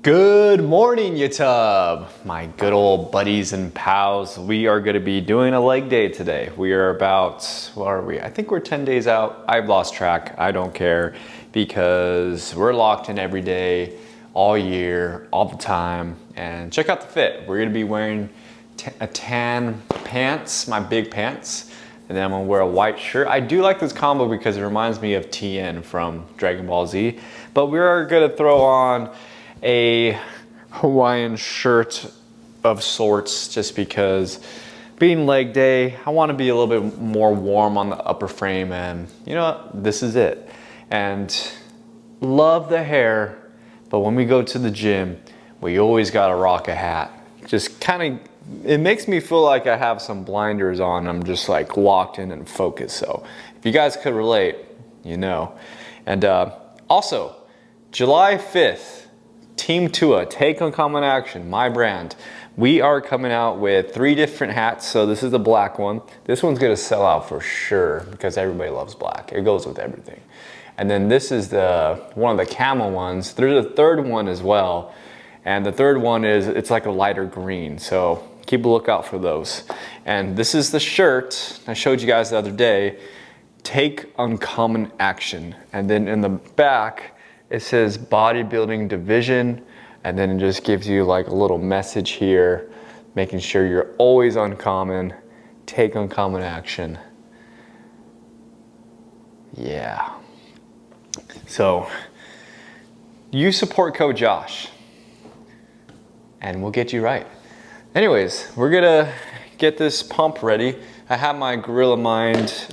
Good morning, YouTube, my good old buddies and pals. We are going to be doing a leg day today. We are about, what are we? I think we're 10 days out. I've lost track. I don't care because we're locked in every day, all year, all the time. And check out the fit. We're going to be wearing a tan pants, my big pants. And then I'm gonna wear a white shirt. I do like this combo because it reminds me of Tien from Dragon Ball Z. But we are gonna throw on a Hawaiian shirt of sorts just because being leg day, I want to be a little bit more warm on the upper frame, and you know what? This is it. And love the hair, but when we go to the gym, we always gotta rock a hat. Just kind of, it makes me feel like I have some blinders on. I'm just like locked in and focused. So if you guys could relate, you know. And also, July 5th, Team Tua, Take Uncommon Action, my brand. We are coming out with 3 different hats. So this is the black one. This one's gonna sell out for sure because everybody loves black. It goes with everything. And then this is one of the camel ones. There's a third one as well. And the third one is, it's like a lighter green. So keep a lookout for those. And this is the shirt I showed you guys the other day, Take Uncommon Action. And then in the back, it says bodybuilding division, and then it just gives you like a little message here, making sure you're always uncommon, take uncommon action. Yeah. So, use support code Josh, and we'll get you right. Anyways, we're gonna get this pump ready. I have my Gorilla Mind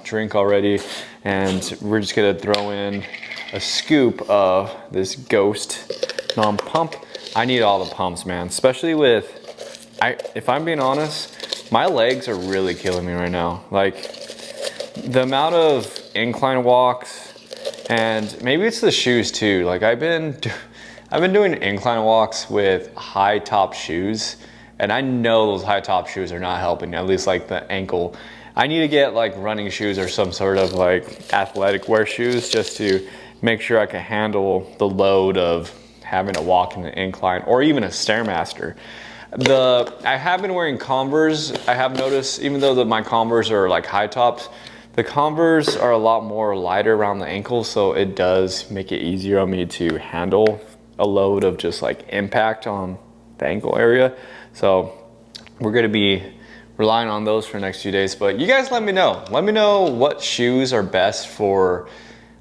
drink already, and we're just gonna throw in a scoop of this Ghost non-pump. I need all the pumps, man, especially with, if I'm being honest, my legs are really killing me right now. Like the amount of incline walks, and maybe it's the shoes too. Like I've been doing incline walks with high top shoes, and I know those high top shoes are not helping, at least like the ankle. I need to get like running shoes or some sort of like athletic wear shoes just to make sure I can handle the load of having to walk in an incline or even a Stairmaster. I have been wearing Converse. I have noticed, even though my Converse are like high tops, the Converse are a lot more lighter around the ankle, so it does make it easier on me to handle a load of just like impact on the ankle area. So we're gonna be relying on those for the next few days, but you guys let me know. Let me know what shoes are best for,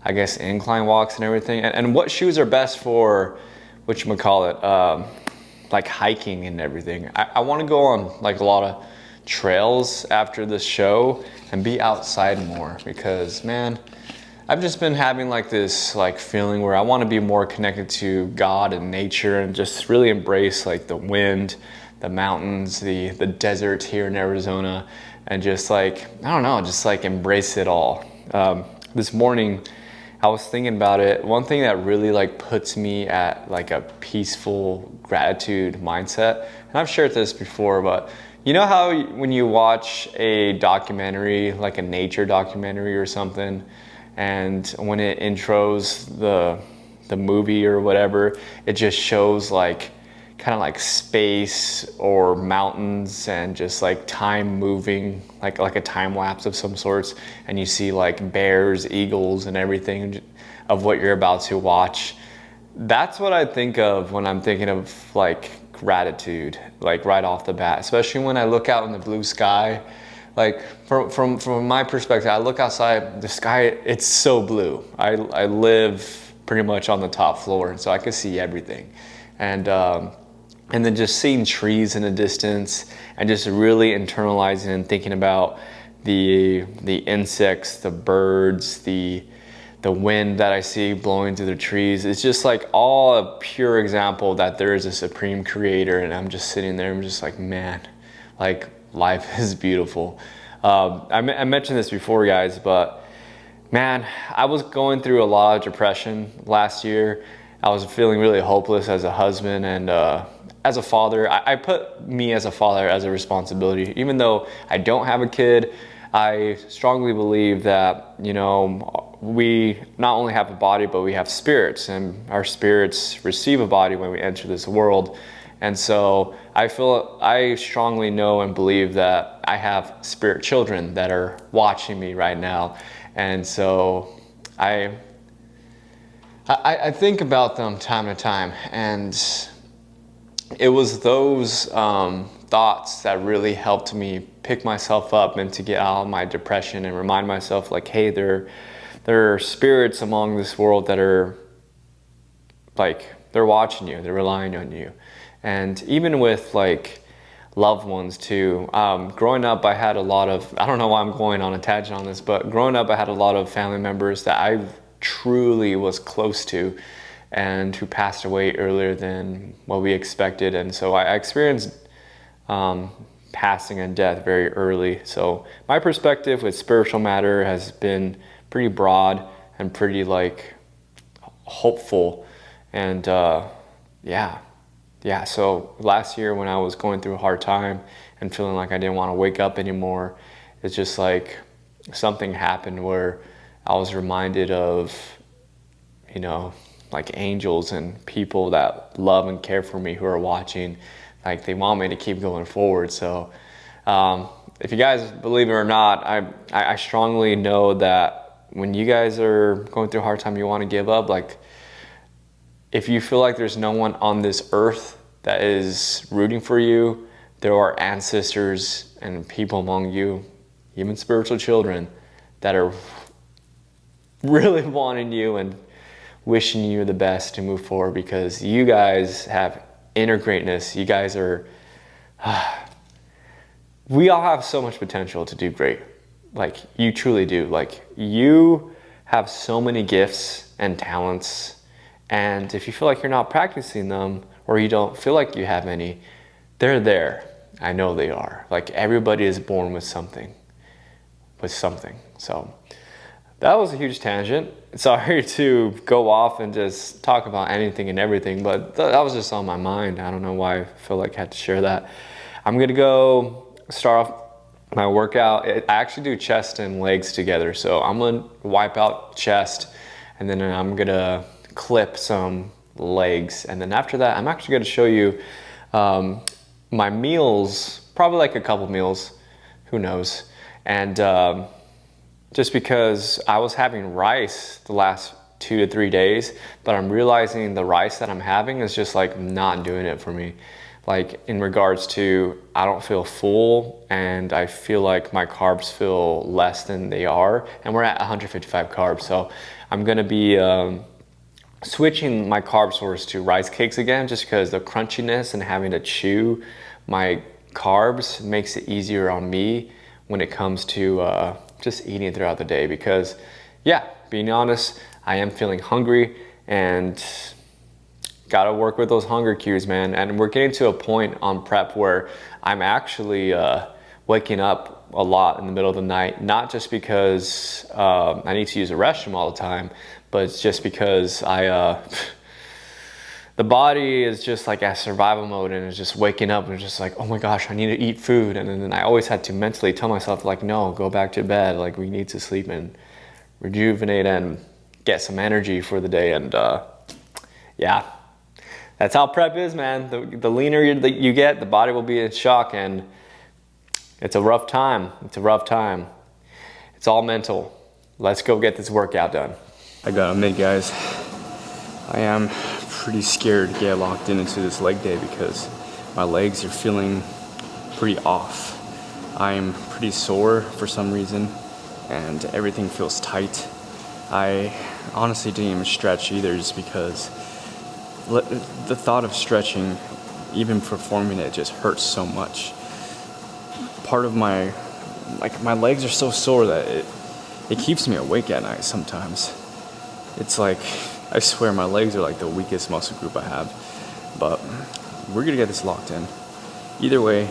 I guess, incline walks and everything, and what shoes are best for, whatchamacallit, like hiking and everything. I want to go on like a lot of trails after this show and be outside more because, man, I've just been having like this like feeling where I want to be more connected to God and nature and just really embrace like the wind, the mountains, the desert here in Arizona, and just like, I don't know, just like embrace it all. This morning, I was thinking about it. One thing that really like puts me at like a peaceful gratitude mindset, and I've shared this before, but you know how when you watch a documentary, like a nature documentary or something, and when it intros the movie or whatever, it just shows like kind of like space or mountains and just like time moving, like a time lapse of some sorts, and you see like bears, eagles, and everything of what you're about to watch. That's what I think of when I'm thinking of like gratitude, like right off the bat, especially when I look out in the blue sky. Like from my perspective, I look outside, the sky, it's so blue. I live pretty much on the top floor, so I can see everything. And then just seeing trees in the distance and just really internalizing and thinking about the insects, the birds, the wind that I see blowing through the trees. It's just like all a pure example that there is a supreme creator, and I'm just sitting there, I'm just like, man, like life is beautiful. I mentioned this before, guys, but man, I was going through a lot of depression last year. I was feeling really hopeless as a husband and as a father. I put me as a father as a responsibility. Even though I don't have a kid, I strongly believe that, you know, we not only have a body, but we have spirits, and our spirits receive a body when we enter this world. And so I strongly know and believe that I have spirit children that are watching me right now. And so I think about them time to time, and it was those thoughts that really helped me pick myself up and to get out of my depression and remind myself, like, hey, there are spirits among this world that are like, they're watching you, they're relying on you. And even with like loved ones too. Growing up, I had a lot of, I don't know why I'm going on a tangent on this, but growing up, I had a lot of family members that I truly was close to and who passed away earlier than what we expected. And so I experienced passing and death very early. So my perspective with spiritual matter has been pretty broad and pretty like hopeful. And yeah, so last year when I was going through a hard time and feeling like I didn't want to wake up anymore, it's just like something happened where I was reminded of, you know, like angels and people that love and care for me who are watching, like they want me to keep going forward. So if you guys believe it or not, I strongly know that when you guys are going through a hard time, you want to give up, like if you feel like there's no one on this earth that is rooting for you, there are ancestors and people among you, even spiritual children, that are really wanting you and wishing you the best to move forward, because you guys have inner greatness. You guys are, we all have so much potential to do great. Like you truly do. Like you have so many gifts and talents. And if you feel like you're not practicing them, or you don't feel like you have any, they're there. I know they are. Like everybody is born with something. So that was a huge tangent. Sorry to go off and just talk about anything and everything, but that was just on my mind. I don't know why I feel like I had to share that. I'm gonna go start off my workout. I actually do chest and legs together. So I'm gonna wipe out chest, and then I'm gonna clip some legs. And then after that, I'm actually gonna show you my meals, probably like a couple meals, who knows. And just because I was having rice the last 2 to 3 days, but I'm realizing the rice that I'm having is just like not doing it for me. Like in regards to, I don't feel full, and I feel like my carbs feel less than they are, and we're at 155 carbs. So I'm gonna be switching my carb source to rice cakes again, just because the crunchiness and having to chew my carbs makes it easier on me when it comes to just eating throughout the day. Because yeah, being honest, I am feeling hungry and gotta work with those hunger cues, man. And we're getting to a point on prep where I'm actually waking up a lot in the middle of the night, not just because I need to use the restroom all the time, but it's just because the body is just like at survival mode, and it's just waking up and it's just like, oh my gosh, I need to eat food. And then I always had to mentally tell myself like, no, go back to bed. Like we need to sleep and rejuvenate and get some energy for the day. And yeah, that's how prep is, man. The leaner you get, the body will be in shock, and it's a rough time. It's a rough time. It's all mental. Let's go get this workout done. I gotta admit, guys, I am pretty scared to get locked into this leg day because my legs are feeling pretty off. I'm pretty sore for some reason, and everything feels tight. I honestly didn't even stretch either, just because the thought of stretching, even performing it, just hurts so much. Part of my legs are so sore that it keeps me awake at night sometimes. It's like, I swear my legs are like the weakest muscle group I have. But we're gonna get this locked in. Either way,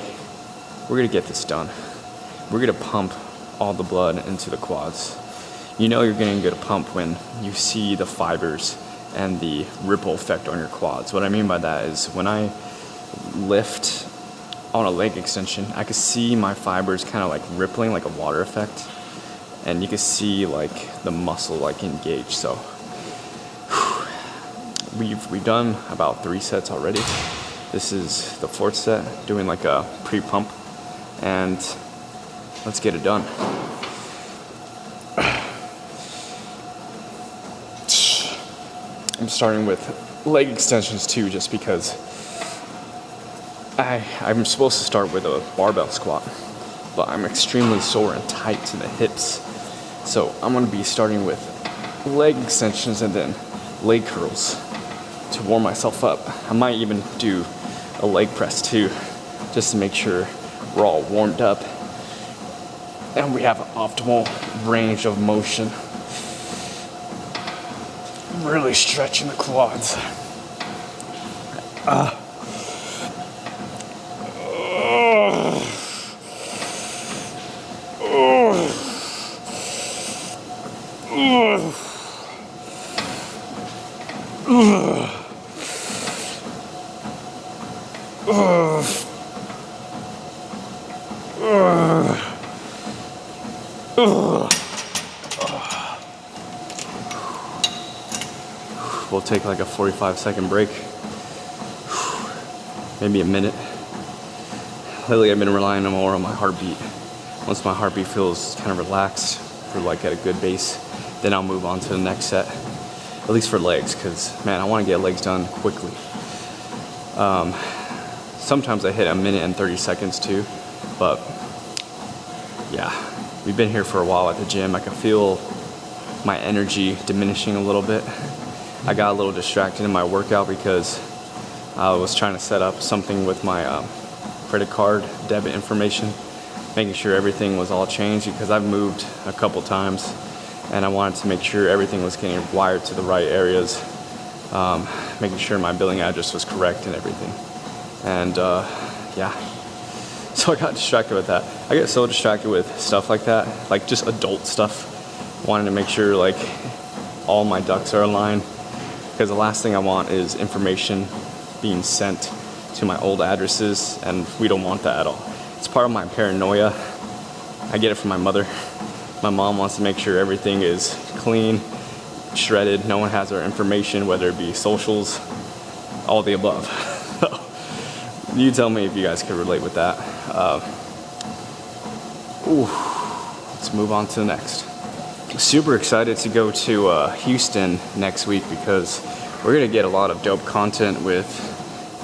we're gonna get this done. We're gonna pump all the blood into the quads. You know you're getting a good pump when you see the fibers and the ripple effect on your quads. What I mean by that is when I lift on a leg extension, I could see my fibers kind of like rippling like a water effect, and you could see like the muscle like engage. So we've done about 3 sets already. This is the 4th set, doing like a pre-pump, and let's get it done. I'm starting with leg extensions too, just because I'm supposed to start with a barbell squat, but I'm extremely sore and tight to the hips. So I'm gonna be starting with leg extensions and then leg curls to warm myself up. I might even do a leg press too, just to make sure we're all warmed up and we have optimal range of motion. Really stretching the quads. We'll take like a 45-second break, maybe a minute. Lately I've been relying more on my heartbeat. Once my heartbeat feels kind of relaxed for like at a good pace, then I'll move on to the next set, at least for legs, because man, I want to get legs done quickly. Sometimes I hit a minute and 30 seconds too, but yeah, we've been here for a while at the gym. I can feel my energy diminishing a little bit. I got a little distracted in my workout because I was trying to set up something with my credit card debit information, making sure everything was all changed because I've moved a couple times and I wanted to make sure everything was getting wired to the right areas, making sure my billing address was correct and everything. And yeah, so I got distracted with that. I get so distracted with stuff like that, like just adult stuff, wanting to make sure like all my ducks are aligned, because the last thing I want is information being sent to my old addresses, and we don't want that at all. It's part of my paranoia. I get it from my mother. My mom wants to make sure everything is clean, shredded, no one has our information, whether it be socials, all the above. You tell me if you guys can relate with that. Let's move on to the next. Super excited to go to Houston next week because we're gonna get a lot of dope content with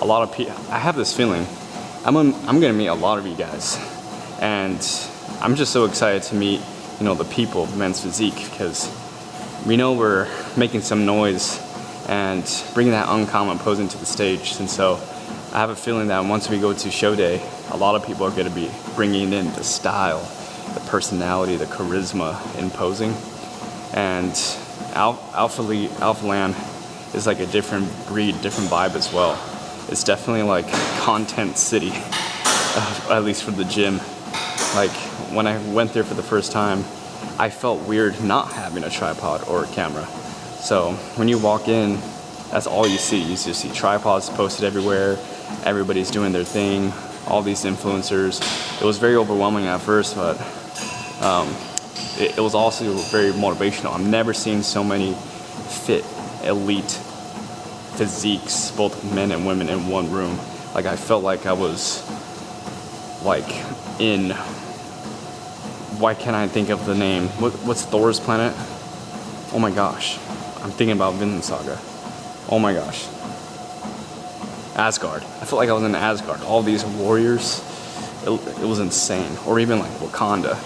a lot of people. I have this feeling I'm gonna meet a lot of you guys, and I'm just so excited to meet the people of Men's Physique, because we know we're making some noise and bringing that uncommon posing to the stage. And so I have a feeling that once we go to show day, a lot of people are going to be bringing in the style, the personality, the charisma in posing. And Alpha Land is like a different breed, different vibe as well. It's definitely like content city, at least for the gym. Like when I went there for the first time, I felt weird not having a tripod or a camera. So when you walk in, that's all you see. You just see tripods posted everywhere. Everybody's doing their thing. All these influencers. It was very overwhelming at first, but it was also very motivational. I've never seen so many fit, elite physiques, both men and women, in one room. Like I felt like I was like in, why can't I think of the name? What's Thor's planet? Oh my gosh. I'm thinking about Vinland Saga. Oh my gosh. Asgard. I felt like I was in Asgard. All these warriors. It was insane. Or even like Wakanda.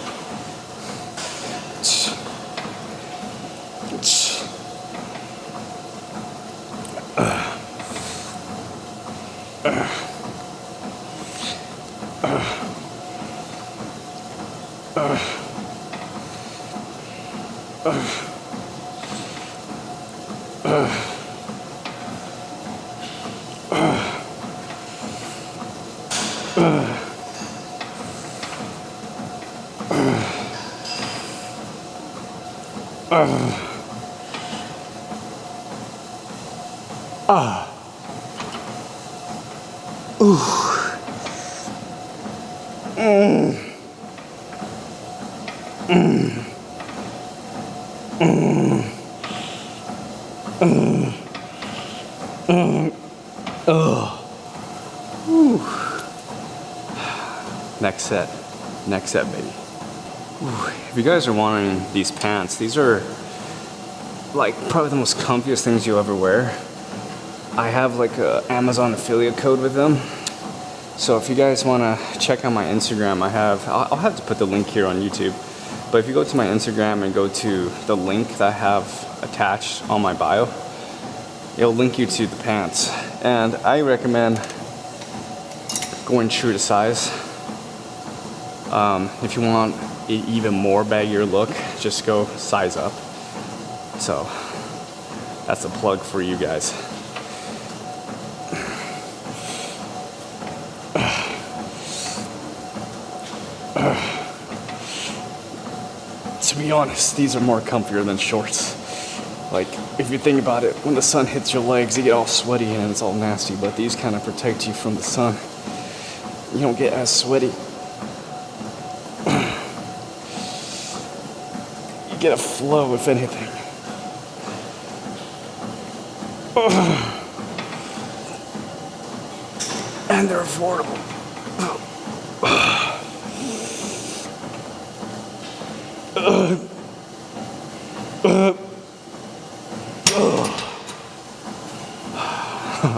Next set, baby. If you guys are wanting these pants, these are like probably the most comfiest things you'll ever wear. I have like a Amazon affiliate code with them. So if you guys want to check out my Instagram, I'll have to put the link here on YouTube. But if you go to my Instagram and go to the link that I have attached on my bio, it'll link you to the pants. And I recommend going true to size. If you want an even more baggier look, just go size up. So that's a plug for you guys. To be honest, these are more comfier than shorts. Like, if you think about it, when the sun hits your legs, you get all sweaty and it's all nasty, but these kind of protect you from the sun. You don't get as sweaty. You get a flow, if anything. And they're affordable.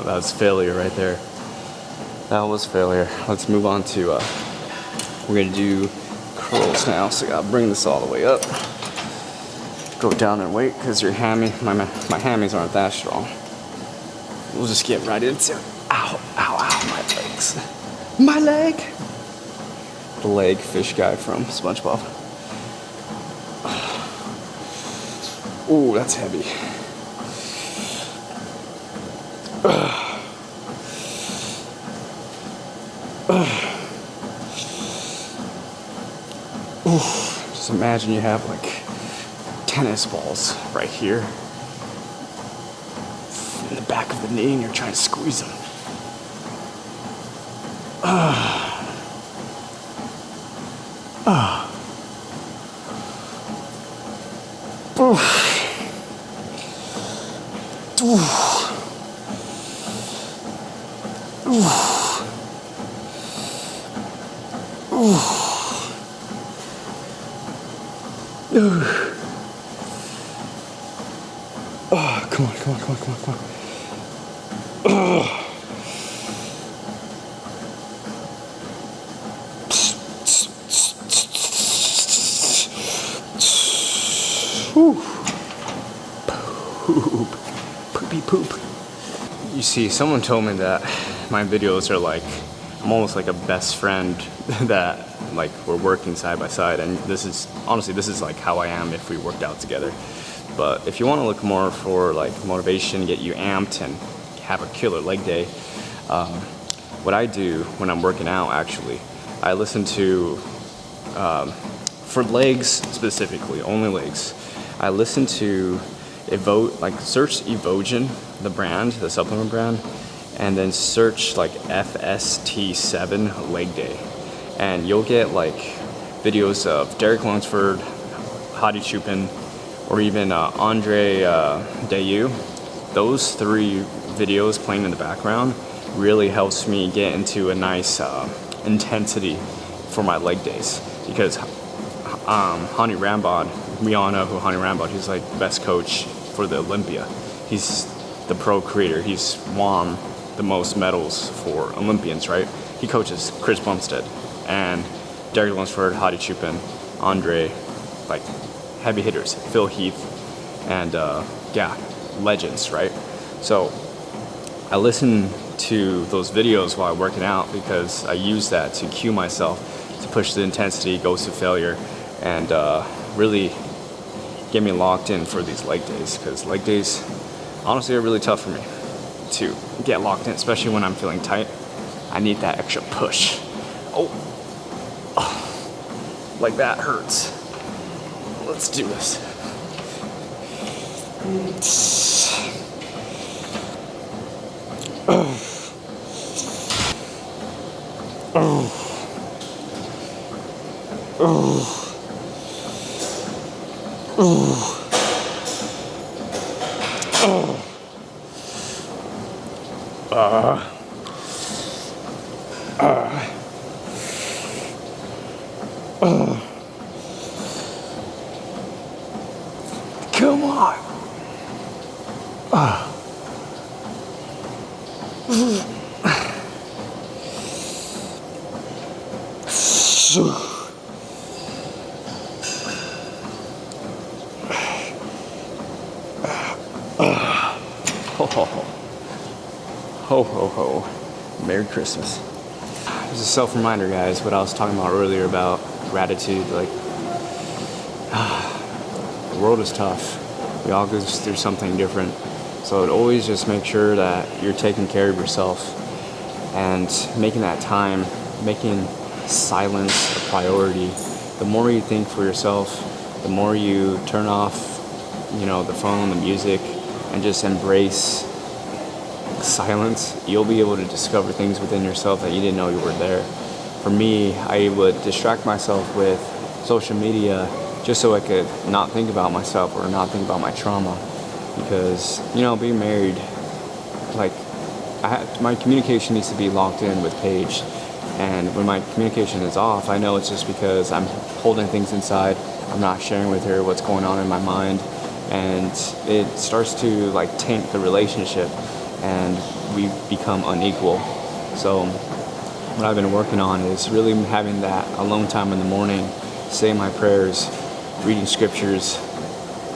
That was failure right there. That was failure. Let's move on to, we're gonna do curls now, so I gotta bring this all the way up. Go down and wait, because your hammy, my hammies aren't that strong. We'll just get right into it. Ow, ow, ow, my legs. My leg! The leg fish guy from SpongeBob. Ooh, that's heavy. Just imagine you have like tennis balls right here in the back of the knee and you're trying to squeeze them. Oh, come on, come on, come on, come on, come on. Poop. Poopy poop. You see, someone told me that my videos are like, I'm almost like a best friend that like we're working side by side, and this is honestly, this is like how I am if we worked out together. But if you want to look more for like motivation, get you amped and have a killer leg day, what I do when I'm working out, actually, I listen to, for legs specifically, only legs, I listen to search Evogen, the brand, the supplement brand, and then search like FST7 leg day. And you'll get like videos of Derek Lunsford, Hadi Chupin, or even Andre Dayu. Those three videos playing in the background really helps me get into a nice intensity for my leg days. Because Hani Rambod, we all know who Hani Rambod, he's like the best coach for the Olympia. He's the pro creator. He's won the most medals for Olympians, right? He coaches Chris Bumstead and Derek Lunsford, Hadi Chupin, Andre, like heavy hitters, Phil Heath, and yeah, legends, right? So I listen to those videos while working out because I use that to cue myself to push the intensity, goes to failure, and really get me locked in for these leg days, because leg days honestly are really tough for me to get locked in, especially when I'm feeling tight. I need that extra push. Oh, like that hurts. Let's do this. Come on. Ho ho ho. Ho ho ho. Merry Christmas. Just a self-reminder, guys, what I was talking about earlier about gratitude. Like, the world is tough. We all go through something different. So it always just make sure that you're taking care of yourself and making that time, making silence a priority. The more you think for yourself, the more you turn off, the phone, the music, and just embrace silence, you'll be able to discover things within yourself that you didn't know you were there. For me, I would distract myself with social media just so I could not think about myself or not think about my trauma. Because, being married, like, my communication needs to be locked in with Paige. And when my communication is off, I know it's just because I'm holding things inside. I'm not sharing with her what's going on in my mind. And it starts to, taint the relationship. And we become unequal. So what I've been working on is really having that alone time in the morning, saying my prayers, reading scriptures,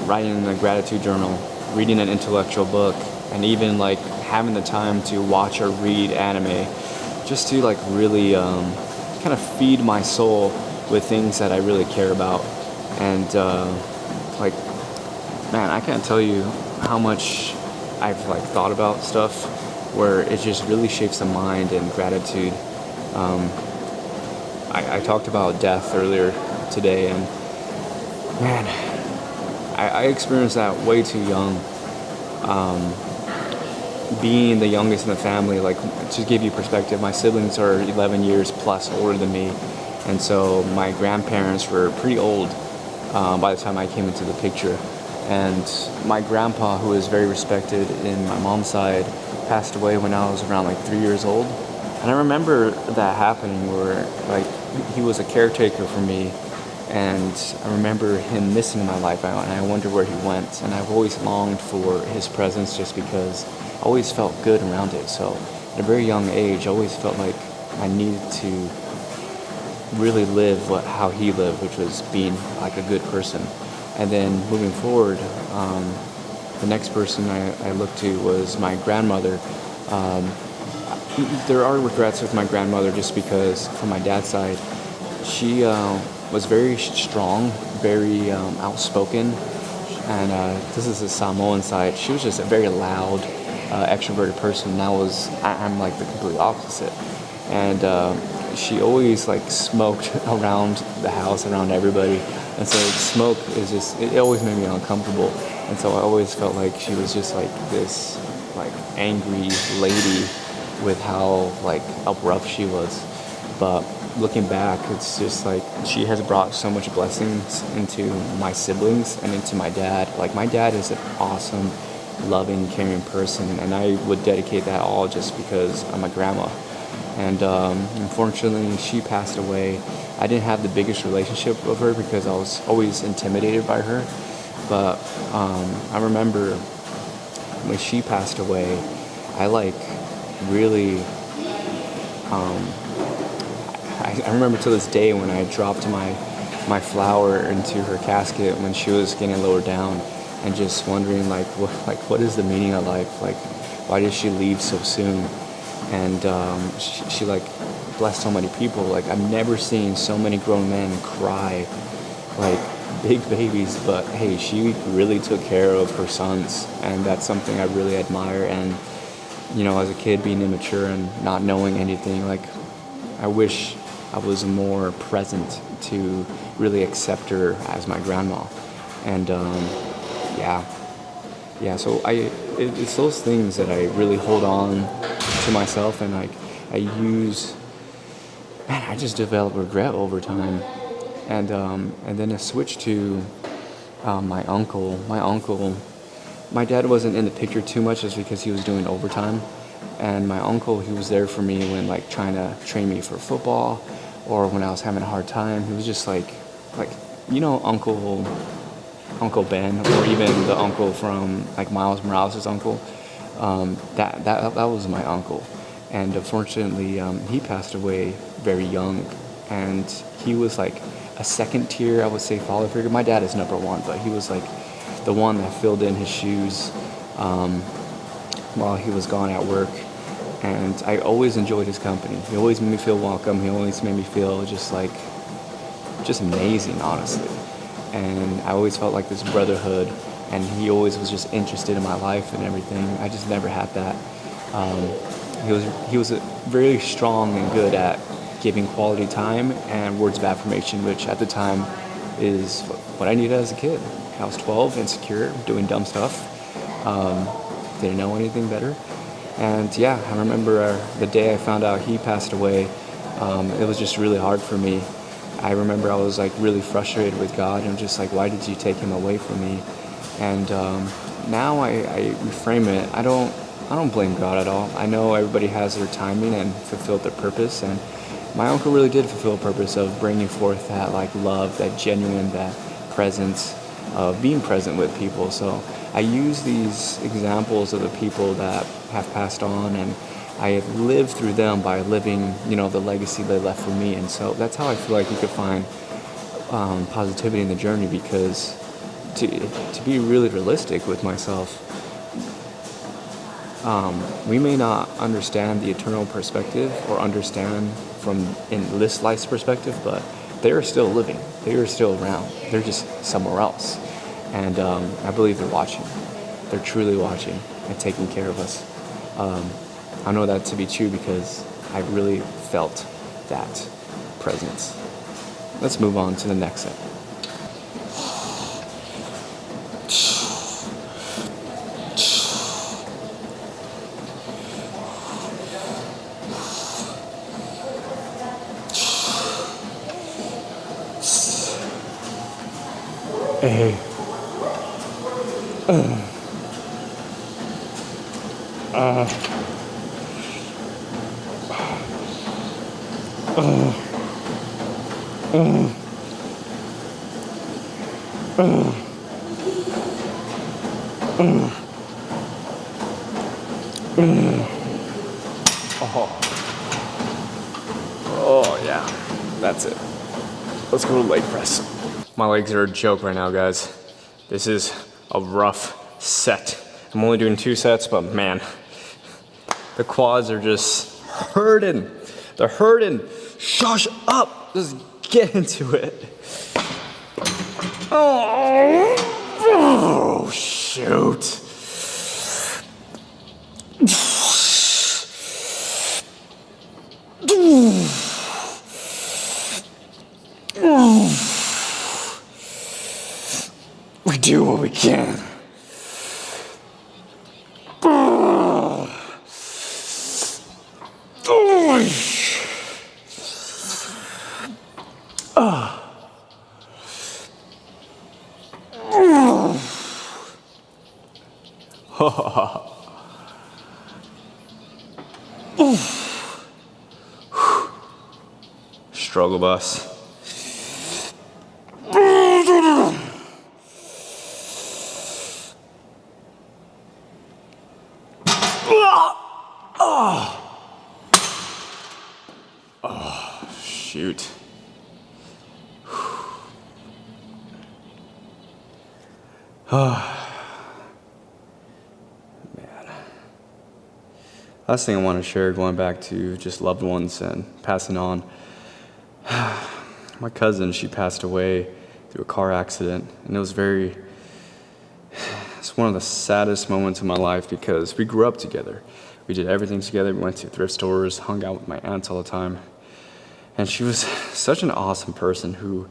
writing in a gratitude journal, reading an intellectual book, and even having the time to watch or read anime, just to really kind of feed my soul with things that I really care about. And man, I can't tell you how much I've thought about stuff where it just really shapes the mind and gratitude. I talked about death earlier today, and man, I experienced that way too young. Being the youngest in the family, to give you perspective, my siblings are 11 years plus older than me, and so my grandparents were pretty old by the time I came into the picture. And my grandpa, who is very respected in my mom's side, passed away when I was around 3 years old. And I remember that happening where he was a caretaker for me, and I remember him missing my life, and I wonder where he went. And I've always longed for his presence just because I always felt good around it. So at a very young age, I always felt like I needed to really live how he lived, which was being a good person. And then moving forward, the next person I looked to was my grandmother. There are regrets with my grandmother just because, from my dad's side, she was very strong, very outspoken, and this is the Samoan side. She was just a very loud, extroverted person. And I'm the complete opposite. And she always smoked around the house, around everybody. And so smoke is it always made me uncomfortable. And so I always felt like she was just this angry lady with how abrupt she was. But looking back, it's just she has brought so much blessings into my siblings and into my dad. My dad is an awesome, loving, caring person, and I would dedicate that all just because I'm a grandma. And unfortunately, she passed away. I didn't have the biggest relationship with her because I was always intimidated by her. But I remember when she passed away, I really, I remember to this day when I dropped my flower into her casket when she was getting lowered down, and just wondering what is the meaning of life? Why did she leave so soon? And she blessed so many people. I've never seen so many grown men cry big babies, but hey, she really took care of her sons, and that's something I really admire. And as a kid, being immature and not knowing anything, I wish I was more present to really accept her as my grandma. And so it's those things that I really hold on to myself, and I use. Man, I just develop regret over time. And then a switch to my uncle. My dad wasn't in the picture too much just because he was doing overtime. And my uncle, he was there for me when like trying to train me for football or when I was having a hard time. He was just like Uncle Ben, or even the uncle from like Miles Morales' uncle. That was my uncle. And unfortunately, he passed away very young. And he was like a second tier, I would say, father figure. My dad is number one, but he was like the one that filled in his shoes while he was gone at work. And I always enjoyed his company. He always made me feel welcome. He always made me feel just amazing, honestly. And I always felt like this brotherhood, and he always was just interested in my life and everything. I just never had that. He was very strong and good at giving quality time and words of affirmation, which at the time is what I needed as a kid. I was 12, insecure, doing dumb stuff, didn't know anything better. And yeah, I remember the day I found out he passed away, it was just really hard for me. I remember I was like really frustrated with God and just like, why did you take him away from me? And now I reframe it. I don't blame God at all. I know everybody has their timing and fulfilled their purpose, and my uncle really did fulfill a purpose of bringing forth that like love, that genuine, that presence of being present with people. So I use these examples of the people that have passed on, and I have lived through them by living, the legacy they left for me. And so that's how I feel like you could find positivity in the journey, because to be really realistic with myself, we may not understand the eternal perspective or understand from in this life's perspective, but they are still living. They are still around. They're just somewhere else. And I believe they're watching. They're truly watching and taking care of us. I know that to be true because I really felt that presence. Let's move on to the next set. Hey. Oh yeah, that's it. Let's go to leg press. My legs are a joke right now, guys. This is a rough set. I'm only doing 2 sets, but man, the quads are just hurting. They're hurting. Shush up. Just get into it. Oh shoot. We do what we can. Struggle bus. Oh, shoot. Man. Last thing I want to share, going back to just loved ones and passing on. My cousin, she passed away through a car accident, and it's one of the saddest moments of my life because we grew up together. We did everything together. We went to thrift stores, hung out with my aunts all the time. And she was such an awesome person who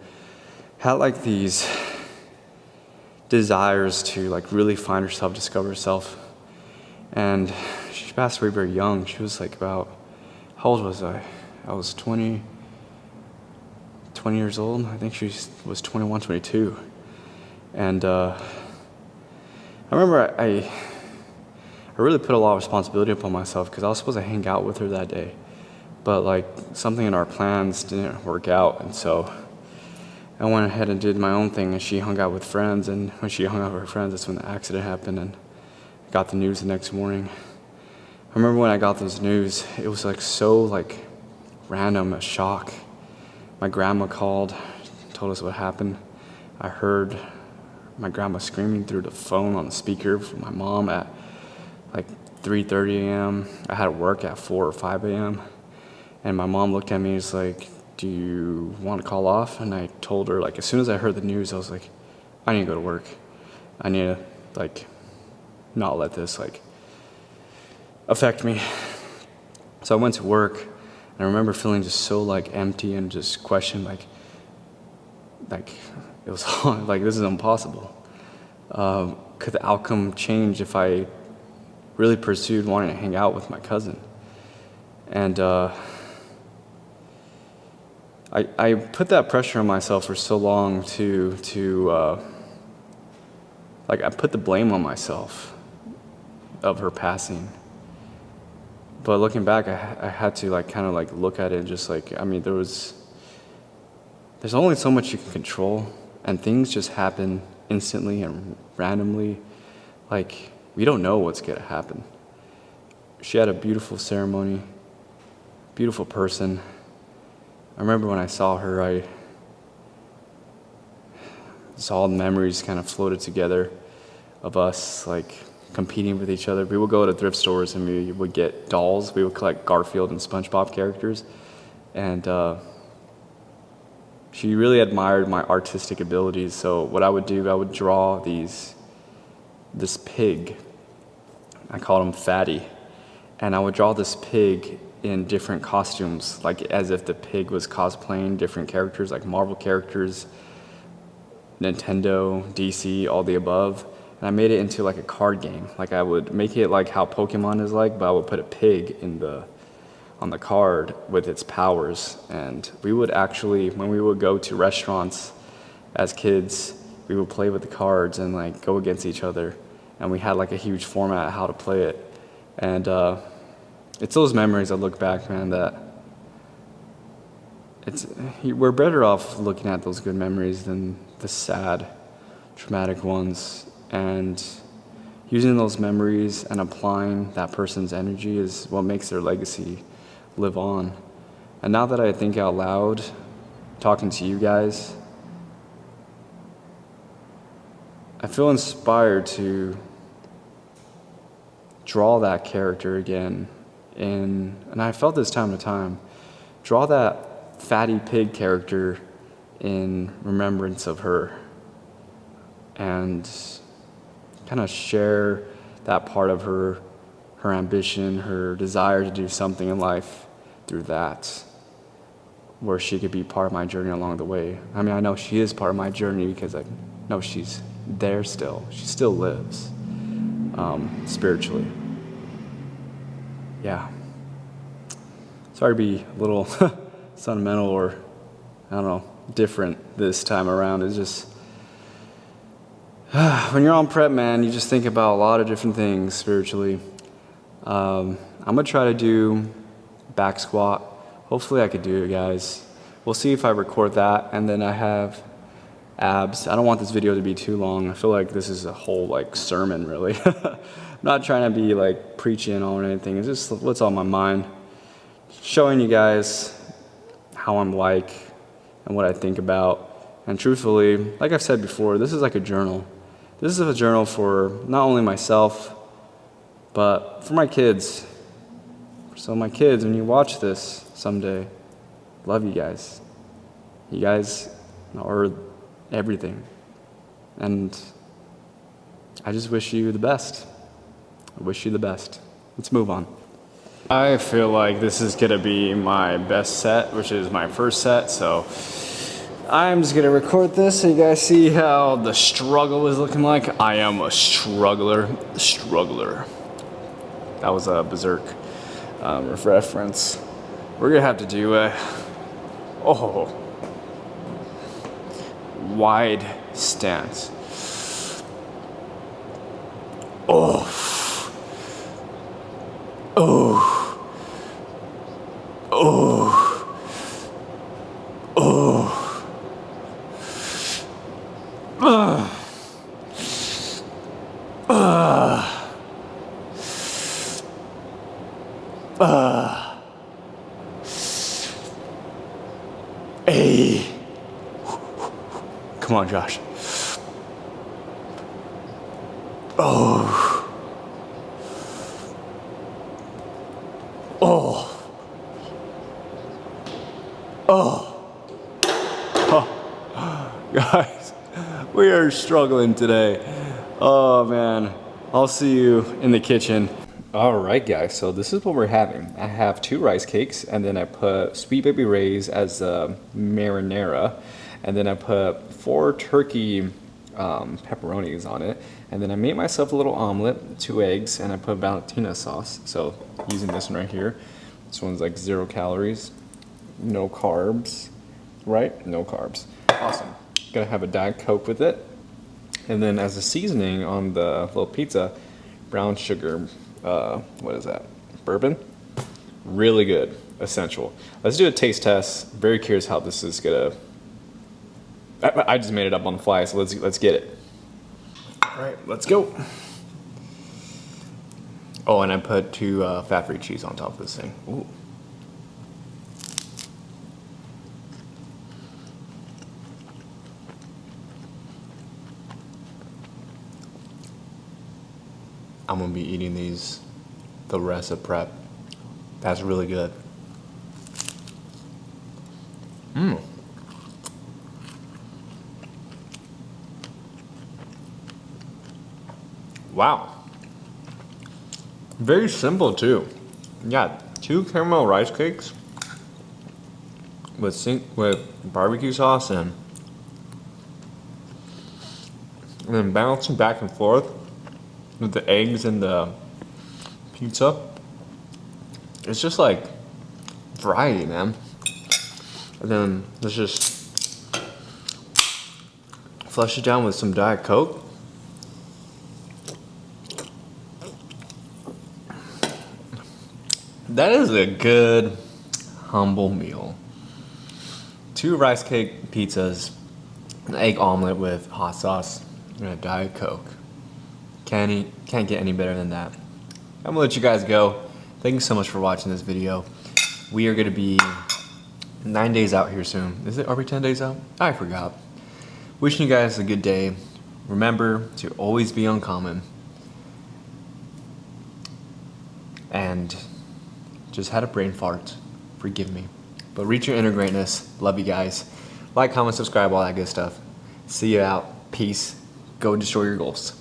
had like these desires to like really find herself, discover herself. And she passed away very young. She was like about, how old was I? I was 20, 20 years old. I think she was 21, 22. And I remember I really put a lot of responsibility upon myself because I was supposed to hang out with her that day. But like something in our plans didn't work out. And so I went ahead and did my own thing, and she hung out with friends. And when she hung out with her friends, that's when the accident happened, and I got the news the next morning. I remember when I got this news, it was like so like random, a shock. My grandma called, told us what happened. I heard my grandma screaming through the phone on the speaker from my mom at like 3:30 a.m. I had work at 4 or 5 a.m. And my mom looked at me and was like, do you want to call off? And I told her, like, as soon as I heard the news, I was like, I need to go to work. I need to, like, not let this, like, affect me. So I went to work, and I remember feeling just so, like, empty and just questioned, like, it was like, this is impossible. Could the outcome change if I really pursued wanting to hang out with my cousin? And I put that pressure on myself for so long like I put the blame on myself of her passing. But looking back, I had to like kind of like look at it and just like, I mean, there's only so much you can control, and things just happen instantly and randomly. Like, we don't know what's gonna happen. She had a beautiful ceremony, beautiful person. I remember when I saw her, I saw all the memories kind of floated together of us like competing with each other. We would go to thrift stores and we would get dolls. We would collect Garfield and SpongeBob characters. And she really admired my artistic abilities. So what I would do, I would draw this pig. I called him Fatty. And I would draw this pig in different costumes, like as if the pig was cosplaying different characters, like Marvel characters, Nintendo, DC, all the above. And I made it into like a card game. Like I would make it like how Pokemon is like, but I would put a pig on the card with its powers. And we would actually, when we would go to restaurants as kids, we would play with the cards and like go against each other. And we had like a huge format how to play it. And it's those memories I look back, man, that we're better off looking at those good memories than the sad, traumatic ones. And using those memories and applying that person's energy is what makes their legacy live on. And now that I think out loud, talking to you guys, I feel inspired to draw that character again. And I felt this time to time, draw that fatty pig character in remembrance of her, and kind of share that part of her ambition, her desire to do something in life through that, where she could be part of my journey along the way. I mean, I know she is part of my journey because I know she's there still. She still lives spiritually. Yeah. Sorry to be a little sentimental or, I don't know, different this time around. It's just, when you're on prep, man, you just think about a lot of different things spiritually. I'm going to try to do back squat. Hopefully I could do it, guys. We'll see if I record that. And then I have abs. I don't want this video to be too long. I feel like this is a whole like sermon, really. I'm not trying to be like preaching on anything. It's just what's on my mind. Showing you guys how I'm like and what I think about. And truthfully, like I've said before, this is like a journal. This is a journal for not only myself, but for my kids. So my kids, when you watch this someday, love you guys. You guys are everything. And I just wish you the best. I wish you the best. Let's move on. I feel like this is gonna be my best set, which is my first set, so I'm just gonna record this so you guys see how the struggle is looking like. I am a struggler. That was a Berserk reference. We're gonna have to do wide stance. Oh. Oh. Oh. Oh. Hey. Come on, Josh. Oh. Oh. Oh. Oh. Guys, we are struggling today. Oh man. I'll see you in the kitchen. All right, guys, so this is what we're having. I have 2 rice cakes, and then I put Sweet Baby Ray's as a marinara, and then I put 4 turkey pepperonis on it, and then I made myself a little omelet, 2 eggs, and I put Valentina sauce. So using this one right here, this one's like 0 calories, no carbs, right? No carbs. Awesome. Gonna have a Diet Coke with it, and then as a seasoning on the little pizza, brown sugar. What is that? Bourbon? Really good. Essential. Let's do a taste test. Very curious how this is gonna. I just made it up on the fly, so let's get it. All right, let's go. Oh, and I put 2 fat-free cheese on top of this thing. Ooh. I'm gonna be eating these the rest of prep. That's really good. Wow. Very simple too. Yeah, 2 caramel rice cakes with barbecue sauce and then bouncing back and forth with the eggs and the pizza. It's just like variety, man. And then let's just flush it down with some Diet Coke. That is a good, humble meal. 2 rice cake pizzas, an egg omelet with hot sauce, and a Diet Coke. Can't get any better than that. I'm gonna let you guys go. Thank you so much for watching this video. We are gonna be 9 days out here soon. Are we 10 days out? I forgot. Wishing you guys a good day. Remember to always be uncommon. And just had a brain fart. Forgive me. But reach your inner greatness. Love you guys. Like, comment, subscribe, all that good stuff. See you out. Peace. Go destroy your goals.